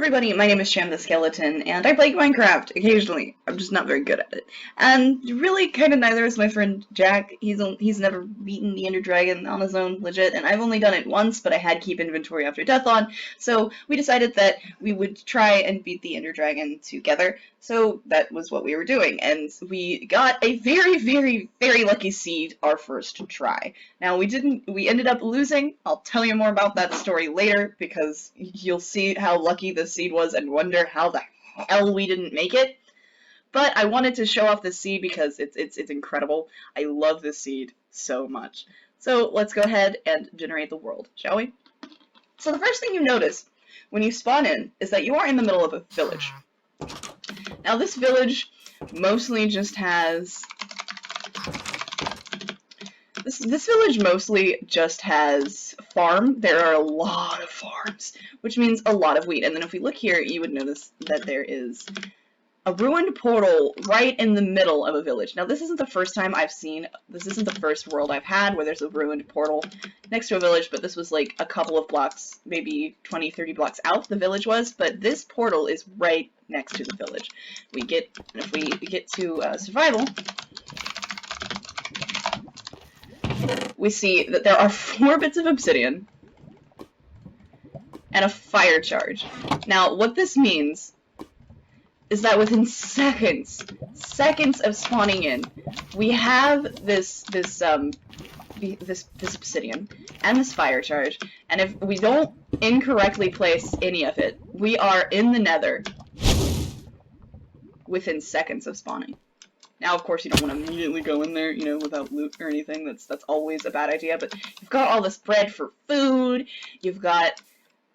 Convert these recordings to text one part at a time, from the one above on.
everybody, my name is Cham the Skeleton, and I play Minecraft occasionally. I'm just not very good at it. And really, kind of neither is my friend Jack. He's never beaten the Ender Dragon on his own, legit, and I've only done it once, but I had keep inventory after Deathlon, so we decided that we would try and beat the Ender Dragon together. So that was what we were doing, and we got a very, very, very lucky seed our first try. Now, we ended up losing. I'll tell you more about that story later, because you'll see how lucky this seed was and wonder how the hell we didn't make it. But I wanted to show off this seed because it's incredible. I love this seed so much. So let's go ahead and generate the world, shall we? So the first thing you notice when you spawn in is that you are in the middle of a village. Now this village mostly just has... This village mostly just has farm. There are a lot of farms, which means a lot of wheat. And then if we look here, you would notice that there is a ruined portal right in the middle of a village. Now this isn't the first time I've seen, this isn't the first world I've had where there's a ruined portal next to a village, but this was like a couple of blocks, maybe 20, 30 blocks out the village was, but this portal is right next to the village. If we get to survival, we see that there are 4 bits of obsidian and a fire charge. Now what this means is that within seconds of spawning in, we have this obsidian and this fire charge, and if we don't incorrectly place any of it, we are in the nether within seconds of spawning. Now, of course, you don't want to immediately go in there, you know, without loot or anything. That's always a bad idea, but you've got all this bread for food, you've got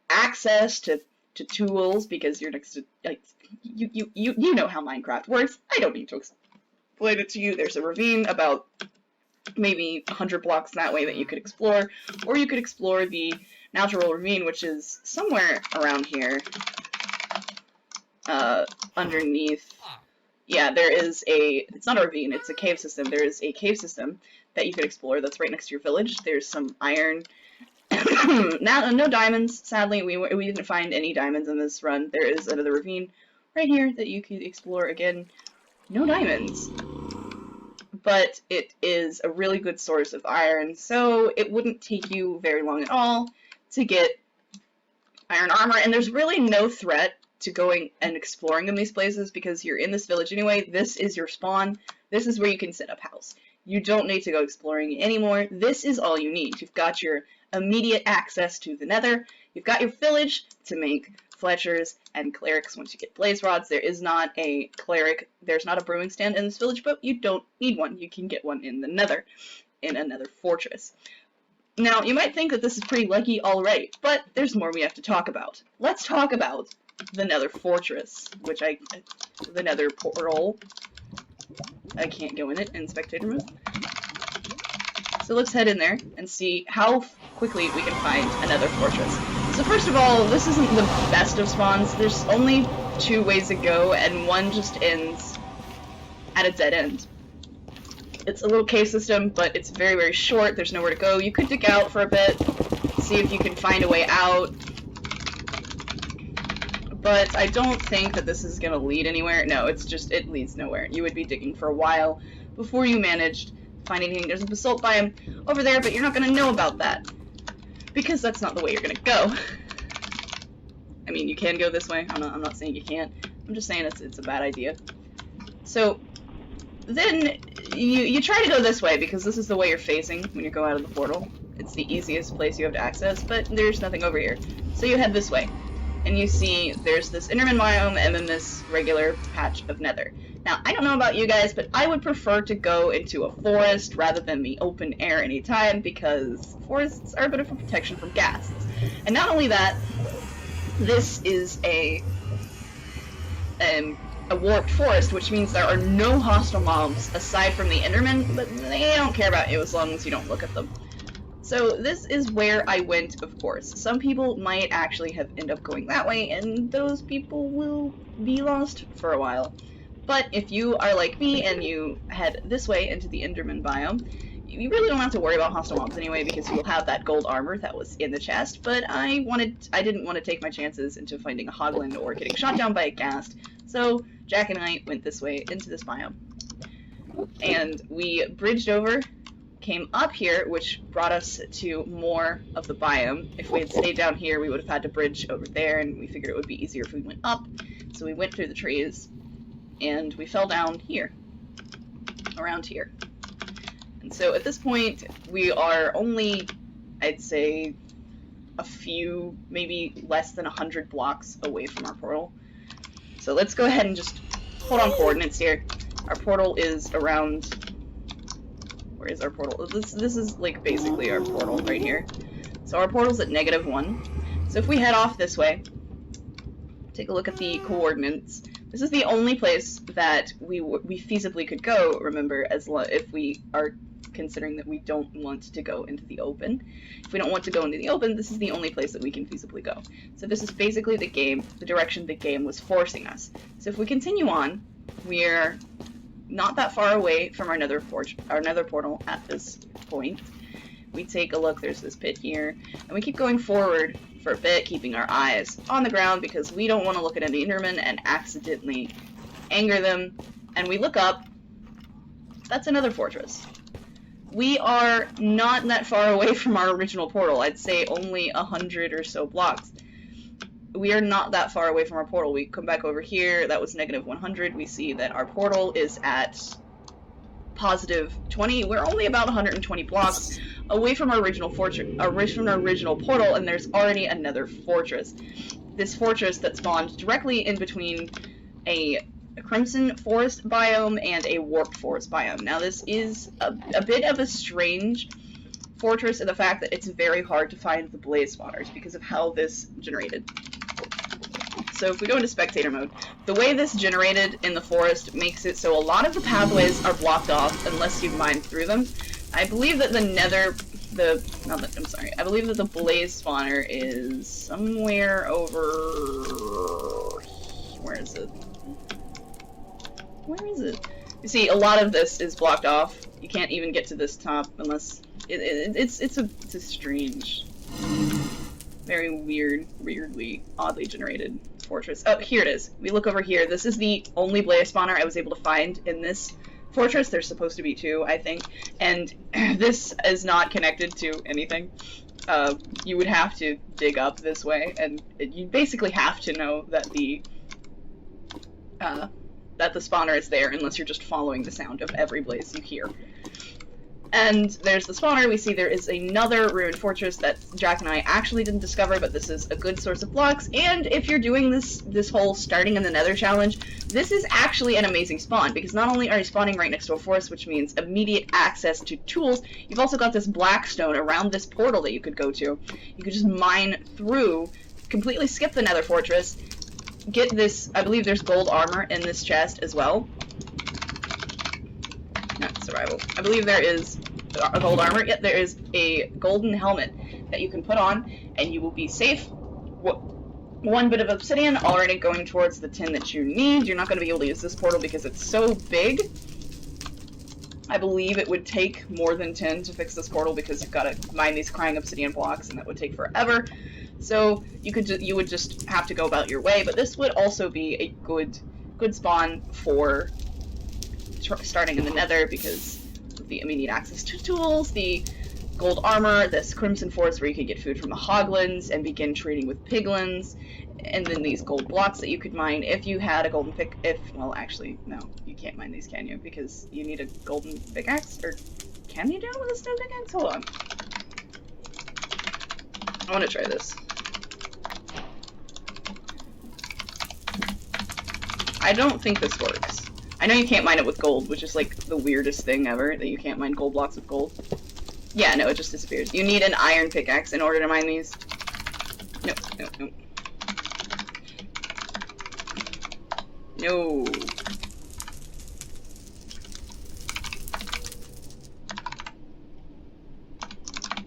access to tools because you're next to, like, you know how Minecraft works. I don't need to explain it to you. There's a ravine about maybe 100 blocks that way that you could explore, or you could explore the natural ravine, which is somewhere around here, underneath. Yeah, there is it's not a ravine, it's a cave system. There is a cave system that you could explore that's right next to your village. There's some iron. Now, no diamonds, sadly. We didn't find any diamonds in this run. There is another ravine right here that you could explore again. No diamonds. But it is a really good source of iron, so it wouldn't take you very long at all to get iron armor, and there's really no threat to going and exploring in these places because you're in this village anyway. This is your spawn. This is where you can set up house. You don't need to go exploring anymore. This is all you need. You've got your immediate access to the nether. You've got your village to make Fletchers and clerics once you get blaze rods. There is not a cleric, there's not a brewing stand in this village, but you don't need one. You can get one in the nether, in another fortress. Now, you might think that this is pretty lucky already, but there's more we have to talk about. Let's talk about the nether fortress, the nether portal. I can't go in it in spectator mode. So let's head in there and see how quickly we can find another fortress. So first of all, this isn't the best of spawns. There's only 2 ways to go, and one just ends at a dead end. It's a little cave system, but it's very, very short. There's nowhere to go. You could dig out for a bit, see if you can find a way out. But I don't think that this is going to lead anywhere. No, it leads nowhere. You would be digging for a while before you managed to find anything. There's a basalt biome over there, but you're not going to know about that, because that's not the way you're going to go. I mean, you can go this way. I'm not saying you can't. I'm just saying it's a bad idea. So then you try to go this way, because this is the way you're facing when you go out of the portal. It's the easiest place you have to access, but there's nothing over here. So you head this way, and you see there's this Enderman biome and then this regular patch of nether. Now, I don't know about you guys, but I would prefer to go into a forest rather than the open air anytime, because forests are a bit of a protection from ghasts. And not only that, this is a warped forest, which means there are no hostile mobs aside from the Endermen, but they don't care about you as long as you don't look at them. So this is where I went, of course. Some people might actually have ended up going that way, and those people will be lost for a while. But if you are like me and you head this way into the Enderman biome, you really don't have to worry about hostile mobs anyway, because you will have that gold armor that was in the chest, but I didn't want to take my chances into finding a Hoglin or getting shot down by a ghast, so Jack and I went this way into this biome. And we bridged over, came up here, which brought us to more of the biome. If we had stayed down here, we would have had to bridge over there, and we figured it would be easier if we went up. So we went through the trees, and we fell down here, around here. And so at this point, we are only, I'd say, a few, maybe less than 100 blocks away from our portal. So let's go ahead and just hold on coordinates here. Our portal is around... Where is our portal? This is like basically our portal right here. So our portal's at -1. So if we head off this way, take a look at the coordinates. This is the only place that we feasibly could go, remember, if we are considering that we don't want to go into the open. If we don't want to go into the open, this is the only place that we can feasibly go. So this is basically the direction the game was forcing us. So if we continue on, we're not that far away from our nether portal at this point. We take a look, there's this pit here, and we keep going forward for a bit, keeping our eyes on the ground because we don't want to look at any Endermen and accidentally anger them. And we look up, that's another fortress. We are not that far away from our original portal. I'd say only 100 or so blocks. We are not that far away from our portal. We come back over here, that was -100. We see that our portal is at +20. We're only about 120 blocks away from our original portal, and there's already another fortress. This fortress that spawned directly in between a Crimson Forest biome and a Warped Forest biome. Now this is a bit of a strange fortress in the fact that it's very hard to find the blaze spawners because of how this generated. So if we go into spectator mode, the way this generated in the forest makes it so a lot of the pathways are blocked off unless you mine through them. I believe that I believe that the blaze spawner is somewhere over... Where is it? Where is it? You see, a lot of this is blocked off. You can't even get to this top unless... It's a strange, very weirdly, oddly generated fortress. Oh, here it is. We look over here. This is the only blaze spawner I was able to find in this fortress. There's supposed to be 2, I think. And this is not connected to anything. You would have to dig up this way, and you basically have to know that the spawner is there unless you're just following the sound of every blaze you hear. And there's the spawner. We see there is another ruined fortress that Jack and I actually didn't discover, but this is a good source of blocks. And if you're doing this whole starting in the nether challenge, this is actually an amazing spawn, because not only are you spawning right next to a forest, which means immediate access to tools, you've also got this black stone around this portal that you could go to. You could just mine through, completely skip the nether fortress, get this, I believe there's gold armor in this chest as well. Not survival. I believe there is a gold armor. Yet there is a golden helmet that you can put on, and you will be safe. One bit of obsidian already going towards the tin that you need. You're not going to be able to use this portal because it's so big. I believe it would take more than 10 to fix this portal because you've got to mine these crying obsidian blocks, and that would take forever. So you would just have to go about your way. But this would also be a good spawn for starting in the nether because of the immediate access to tools, the gold armor, this Crimson Forest where you could get food from the Hoglins and begin trading with piglins, and then these gold blocks that you could mine if you had a golden pick. Well, actually, no, you can't mine these, can you? Because you need a golden pickaxe, or can you do it with a stone pickaxe? Hold on. I want to try this. I don't think this works. I know you can't mine it with gold, which is like the weirdest thing ever, that you can't mine gold blocks with gold. Yeah, no, it just disappears. You need an iron pickaxe in order to mine these. Nope, nope, nope. No.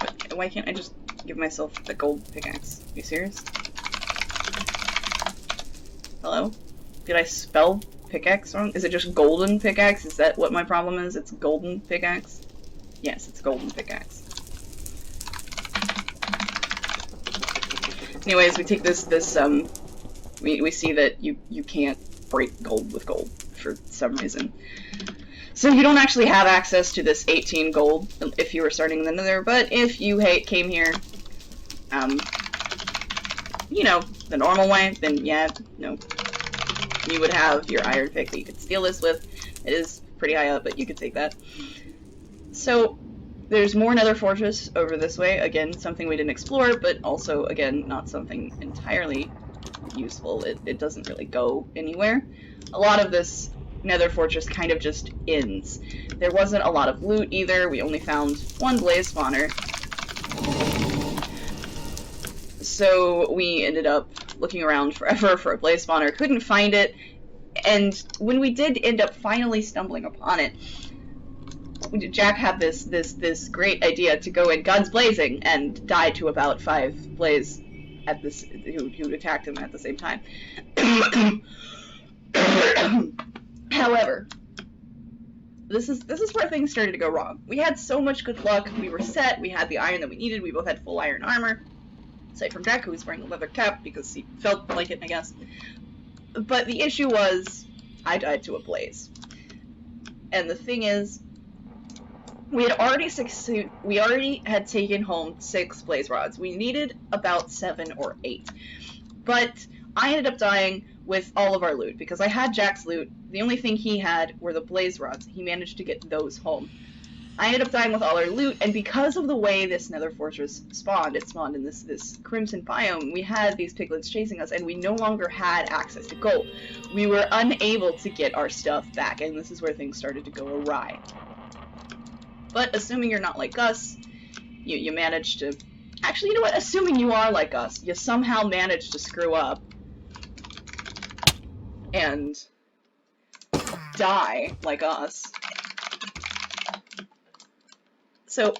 But why can't I just give myself a gold pickaxe? Are you serious? Hello? Did I spell pickaxe wrong? Is it just golden pickaxe? Is that what my problem is? It's golden pickaxe? Yes, it's a golden pickaxe. Anyways, we take this, we see that you can't break gold with gold for some reason. So you don't actually have access to this 18 gold if you were starting in the nether, but if you came here, you know, the normal way, then yeah, no. You would have your iron pick that you could steal this with. It is pretty high up, but you could take that. So there's more nether fortress over this way. Again, something we didn't explore, but also, again, not something entirely useful. It doesn't really go anywhere. A lot of this nether fortress kind of just ends. There wasn't a lot of loot either. We only found one blaze spawner. So we ended up looking around forever for a blaze spawner, couldn't find it, and when we did end up finally stumbling upon it, Jack had this great idea to go in guns blazing and died to about 5 blaze at this who attacked him at the same time. However, this is where things started to go wrong. We had so much good luck. We were set. We had the iron that we needed. We both had full iron armor. Aside from Jack, who was wearing a leather cap because he felt like it, I guess. But the issue was, I died to a blaze. And the thing is, we already had taken home 6 blaze rods. We needed about 7 or 8. But I ended up dying with all of our loot, because I had Jack's loot. The only thing he had were the blaze rods. He managed to get those home. I ended up dying with all our loot, and because of the way this nether fortress spawned, it spawned in this crimson biome, we had these piglets chasing us, and we no longer had access to gold. We were unable to get our stuff back, and this is where things started to go awry. But assuming you're not like us, you managed to... Actually, you know what? Assuming you are like us, you somehow managed to screw up and die like us. So,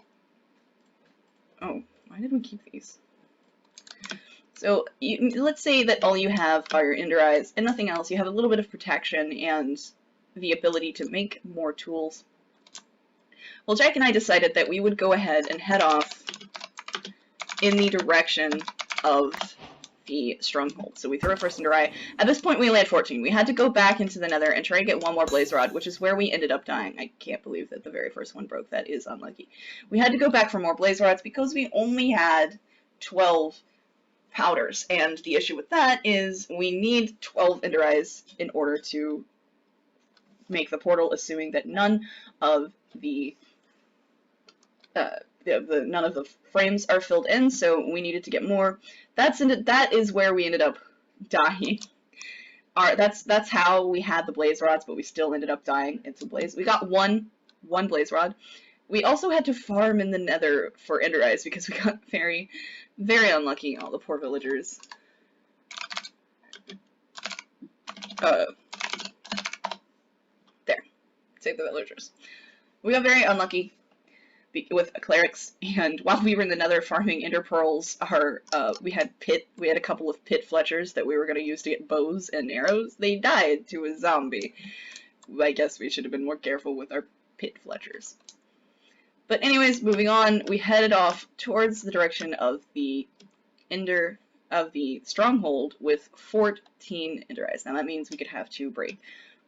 oh, why did we keep these? So, let's say that all you have are your ender eyes and nothing else. You have a little bit of protection and the ability to make more tools. Well, Jack and I decided that we would go ahead and head off in the direction of the stronghold. So we threw our first ender eye. At this point, we only had 14. We had to go back into the nether and try to get one more blaze rod, which is where we ended up dying. I can't believe that the very first one broke. That is unlucky. We had to go back for more blaze rods because we only had 12 powders. And the issue with that is we need 12 ender eyes in order to make the portal, assuming that none of the none of the frames are filled in, so we needed to get more. That is where we ended up dying. That's how we had the blaze rods, but we still ended up dying into blaze. We got one blaze rod. We also had to farm in the nether for ender eyes because we got very, very unlucky. All the poor villagers. There. Save the villagers. We got very unlucky with clerics, and while we were in the nether farming ender pearls, we had a couple of pit fletchers that we were going to use to get bows and arrows. They died to a zombie. I guess we should have been more careful with our pit fletchers. But anyways, moving on, we headed off towards the direction of the stronghold with 14 ender eyes. Now that means we could have 2 break.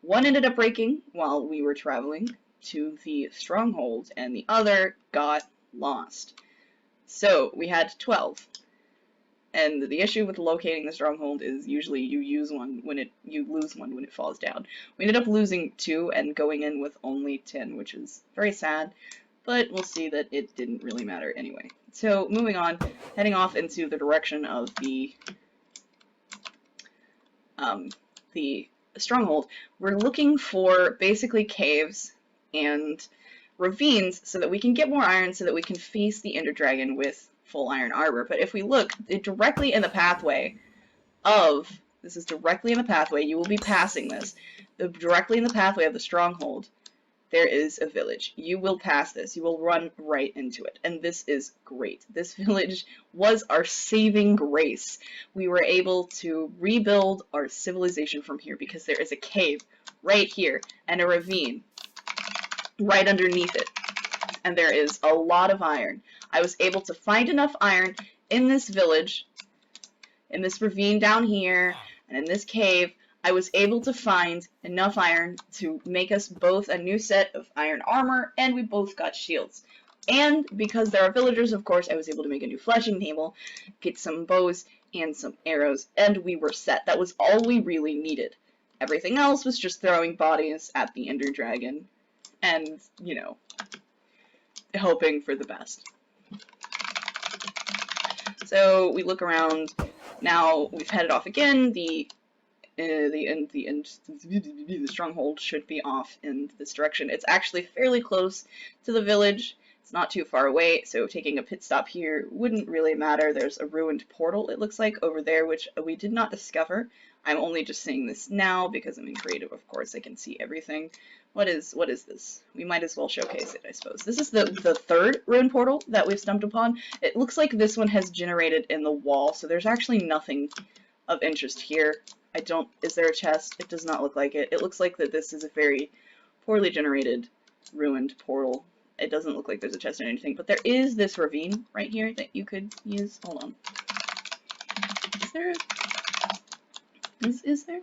One ended up breaking while we were traveling to the stronghold, and the other got lost. So we had 12. And the issue with locating the stronghold is usually you lose one when it falls down. We ended up losing 2 and going in with only 10, which is very sad, but we'll see that it didn't really matter anyway. So moving on, heading off into the direction of the stronghold, we're looking for basically caves and ravines so that we can get more iron so that we can face the ender dragon with full iron armor. But if we look directly in the pathway this is directly in the pathway, you will be passing this. Directly in the pathway of the stronghold, there is a village. You will pass this. You will run right into it. And this is great. This village was our saving grace. We were able to rebuild our civilization from here because there is a cave right here and a ravine right underneath it. and there is a lot of iron. I was able to find enough iron in this village, in this ravine down here, and in this cave. I was able to find enough iron to make us both a new set of iron armor, and we both got shields. And because there are villagers, of course, I was able to make a new fleshing table, get some bows and some arrows, and we were set. That was all we really needed. Everything else was just throwing bodies at the Ender Dragon and, you know, hoping for the best. So we look around. Now we've headed off again. The stronghold should be off in this direction. It's actually fairly close to the village. It's not too far away, so taking a pit stop here wouldn't really matter. There's a ruined portal, it looks like, over there, which we did not discover. I'm only just saying this now because I'm in creative, of course. I can see everything. What is this? We might as well showcase it, I suppose. This is the third ruined portal that we've stumbled upon. It looks like this one has generated in the wall, so there's actually nothing of interest here. Is there a chest? It does not look like it. It looks like that this is a very poorly generated ruined portal. It doesn't look like there's a chest or anything, but there is this ravine right here that you could use. Hold on. Is there is there?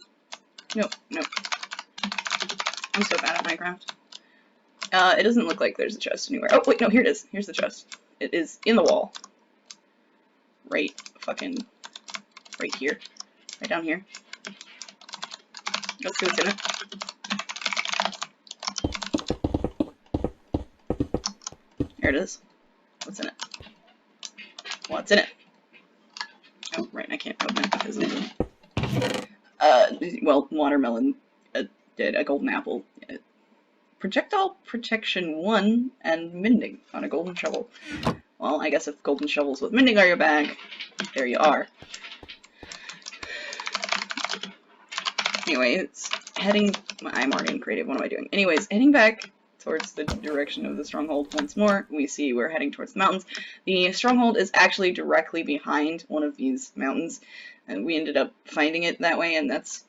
No. I'm so bad at Minecraft. It doesn't look like there's a chest anywhere. Oh, wait, no, here it is. Here's the chest. It is in the wall. Right here. Right down here. Let's see what's in it. Here it is. What's in it? What's in it? Oh, right, I can't open it because of the... well, watermelon, a golden apple, projectile protection 1, and mending on a golden shovel. Well, I guess if golden shovels with mending are your bag, there you are. Anyway, it's heading... I'm already in creative, what am I doing? Anyways, heading back towards the direction of the stronghold once more. We see we're heading towards the mountains. The stronghold is actually directly behind one of these mountains, and we ended up finding it that way, and that's...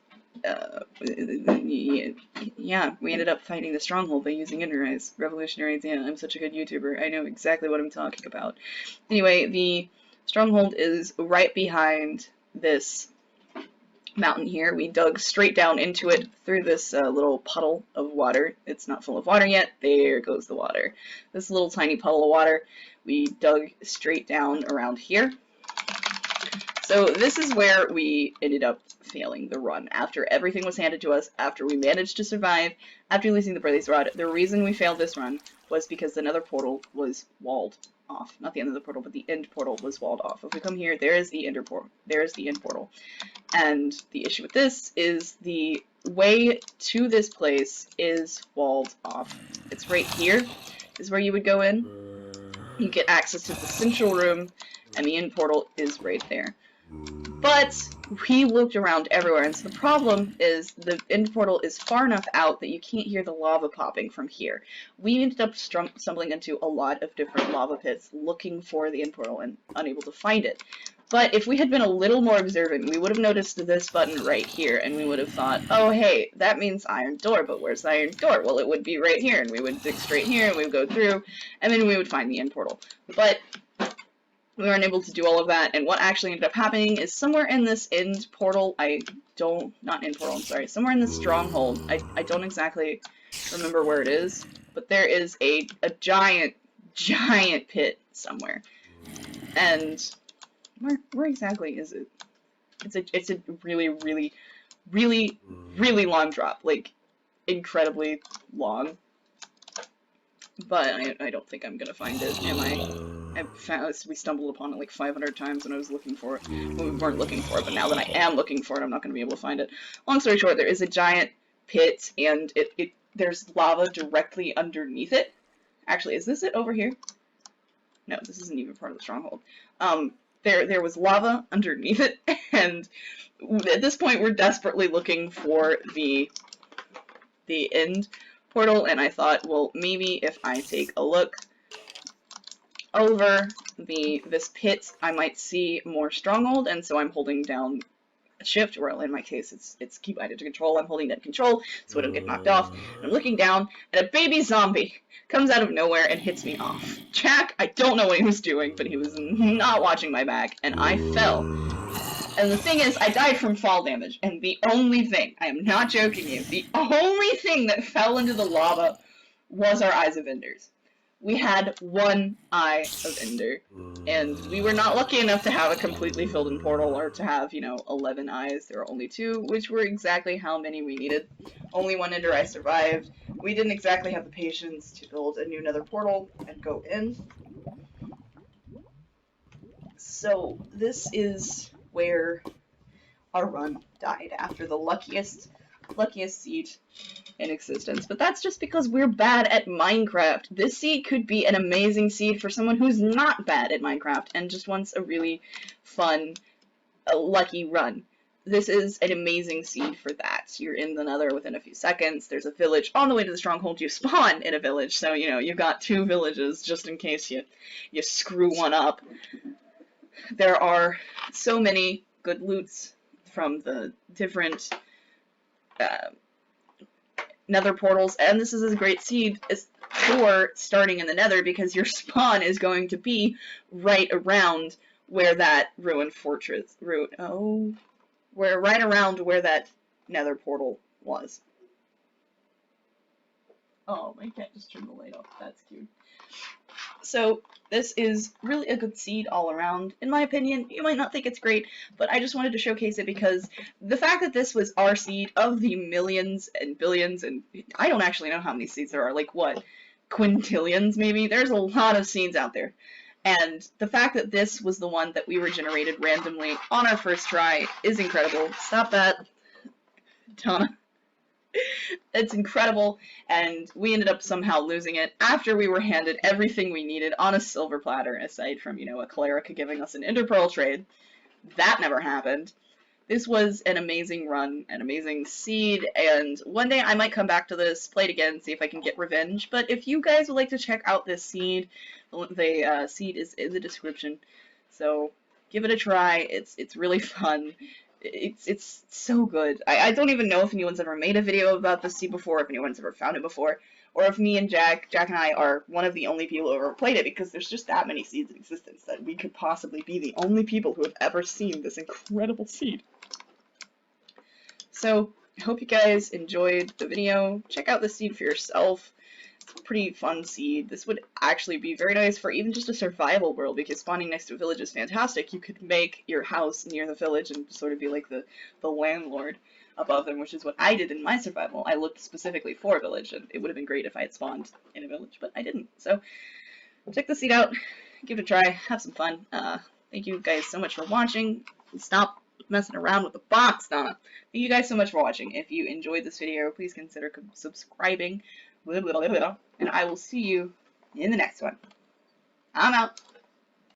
yeah, we ended up finding the stronghold by using Endereyes. Revolutionaries, yeah, I'm such a good YouTuber. I know exactly what I'm talking about. Anyway, the stronghold is right behind this mountain here. We dug straight down into it through this little puddle of water. It's not full of water yet. There goes the water. This little tiny puddle of water. We dug straight down around here. So this is where we ended up failing the run. After everything was handed to us, after we managed to survive, after losing the Birthy's Rod, the reason we failed this run was because the nether portal was walled off. Not the end of the portal, but the end portal was walled off. If we come here, there is the ender portal. There is the end portal. And the issue with this is the way to this place is walled off. It's right here is where you would go in. You get access to the central room, and the end portal is right there. But we looked around everywhere, and so the problem is the end portal is far enough out that you can't hear the lava popping from here. We ended up stumbling into a lot of different lava pits looking for the end portal and unable to find it. But if we had been a little more observant, we would have noticed this button right here, and we would have thought, oh hey, that means iron door, but where's the iron door? Well, it would be right here, and we would dig straight here, and we would go through, and then we would find the end portal. But we weren't able to do all of that, and what actually ended up happening is somewhere in this end portal, somewhere in the stronghold, I don't exactly remember where it is, but there is a giant pit somewhere. And where exactly is it? It's a really long drop, like incredibly long. But I don't think I'm gonna find it, am I? We stumbled upon it like 500 times when I was looking for it. Well, we weren't looking for it, but now that I am looking for it, I'm not gonna be able to find it. Long story short, there is a giant pit, and there's lava directly underneath it. Actually, is this it over here? No, this isn't even part of the stronghold. There was lava underneath it, and at this point we're desperately looking for the end portal, and I thought, well, maybe if I take a look over this pit, I might see more stronghold, and so I'm holding down shift, or in my case, it's keep either to control. I'm holding that control so I don't get knocked off. And I'm looking down, and a baby zombie comes out of nowhere and hits me off. Jack, I don't know what he was doing, but he was not watching my back, and I fell. And the thing is, I died from fall damage, and the only thing, I am not joking you, the only thing that fell into the lava was our Eyes of Enders. We had one Eye of Ender, and we were not lucky enough to have a completely filled in portal, or to have, 11 eyes. There were only 2, which were exactly how many we needed. Only one Ender Eye survived. We didn't exactly have the patience to build a new nether portal and go in. So, this is where our run died, after the luckiest seed in existence. But that's just because we're bad at Minecraft. This seed could be an amazing seed for someone who's not bad at Minecraft and just wants a really fun, lucky run. This is an amazing seed for that. You're in the nether within a few seconds. There's a village on the way to the stronghold. You spawn in a village, so you've got 2 villages just in case you screw one up. There are so many good loots from the different nether portals, and this is a great seed for starting in the nether, because your spawn is going to be right around where that ruined fortress right around where that nether portal was. Oh, my cat just turned the light off. That's cute. So this is really a good seed all around. In my opinion, you might not think it's great, but I just wanted to showcase it because the fact that this was our seed of the millions and billions, and I don't actually know how many seeds there are, like what, quintillions maybe? There's a lot of seeds out there. And the fact that this was the one that we were generated randomly on our first try is incredible. Stop that, Donna. It's incredible, and we ended up somehow losing it after we were handed everything we needed on a silver platter, aside from, a cleric giving us an Ender Pearl trade. That never happened. This was an amazing run, an amazing seed, and one day I might come back to this, play it again, see if I can get revenge. But if you guys would like to check out this seed, the seed is in the description, so give it a try. It's really fun. It's so good. I don't even know if anyone's ever made a video about this seed before, if anyone's ever found it before, or if me and Jack and I are one of the only people who ever played it, because there's just that many seeds in existence that we could possibly be the only people who have ever seen this incredible seed. So, I hope you guys enjoyed the video. Check out the seed for yourself. It's a pretty fun seed. This would actually be very nice for even just a survival world, because spawning next to a village is fantastic. You could make your house near the village and sort of be like the landlord above them, which is what I did in my survival. I looked specifically for a village, and it would have been great if I had spawned in a village, but I didn't. So, check the seed out, give it a try, have some fun. Thank you guys so much for watching. Stop messing around with the box, Donna. Thank you guys so much for watching. If you enjoyed this video, please consider subscribing. And I will see you in the next one. I'm out.